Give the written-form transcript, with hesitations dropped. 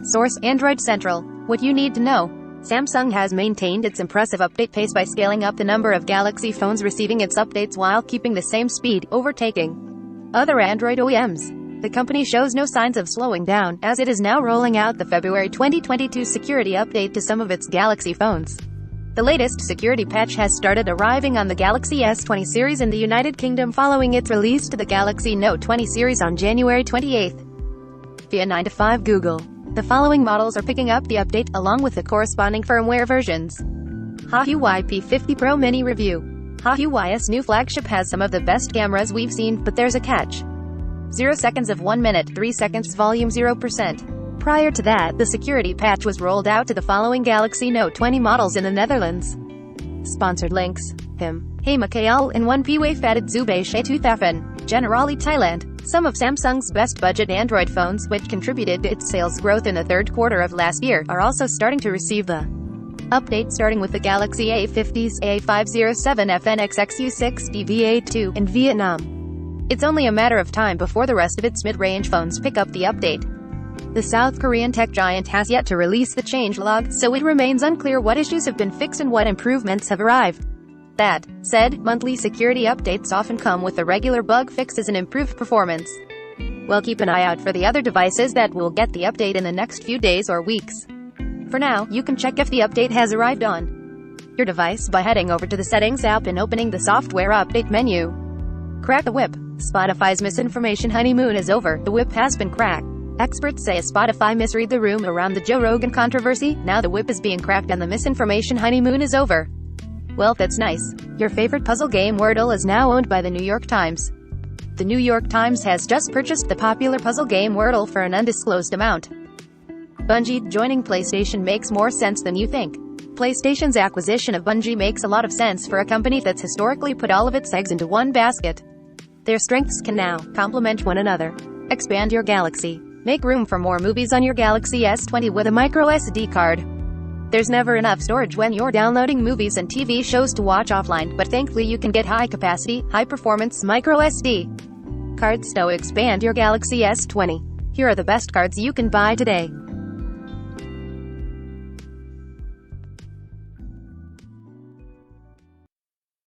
Source: Android Central. What you need to know. Samsung has maintained its impressive update pace by scaling up the number of Galaxy phones receiving its updates while keeping the same speed, overtaking other Android OEMs. The company shows no signs of slowing down, as it is now rolling out the February 2022 security update to some of its Galaxy phones. The latest security patch has started arriving on the Galaxy S20 series in the United Kingdom following its release to the Galaxy Note 20 series on January 28. Via 9 to 5 Google. The following models are picking up the update, along with the corresponding firmware versions. Huawei P50 Pro Mini Review. Huawei's new flagship has some of the best cameras we've seen, but there's a catch. 0 seconds of 1 minute, 3 seconds volume 0%. Prior to that, the security patch was rolled out to the following Galaxy Note 20 models in the Netherlands. Sponsored links. Hey Mikael in 1P Fatted Zubay Toothafan. Generali Thailand. Some of Samsung's best budget Android phones, which contributed to its sales growth in the third quarter of last year, are also starting to receive the update, starting with the Galaxy A50s, A507 FNXXU6 DVA2 in Vietnam. It's only a matter of time before the rest of its mid-range phones pick up the update. The South Korean tech giant has yet to release the changelog, so it remains unclear what issues have been fixed and what improvements have arrived. That said, monthly security updates often come with the regular bug fixes and improved performance. Well, keep an eye out for the other devices that will get the update in the next few days or weeks. For now, you can check if the update has arrived on your device by heading over to the Settings app and opening the Software Update menu. Crack the whip. Spotify's misinformation honeymoon is over. The whip has been cracked. Experts say Spotify misread the room around the Joe Rogan controversy. Now the whip is being cracked and the misinformation honeymoon is over. Well, that's nice. Your favorite puzzle game Wordle is now owned by the New York Times. The New York Times has just purchased the popular puzzle game Wordle for an undisclosed amount. Bungie joining PlayStation makes more sense than you think. PlayStation's acquisition of Bungie makes a lot of sense for a company that's historically put all of its eggs into one basket. Their strengths can now complement one another. Expand your Galaxy. Make room for more movies on your Galaxy S20 with a micro SD card. There's never enough storage when you're downloading movies and TV shows to watch offline, but thankfully you can get high-capacity, high-performance micro SD cards to expand your Galaxy S20. Here are the best cards you can buy today.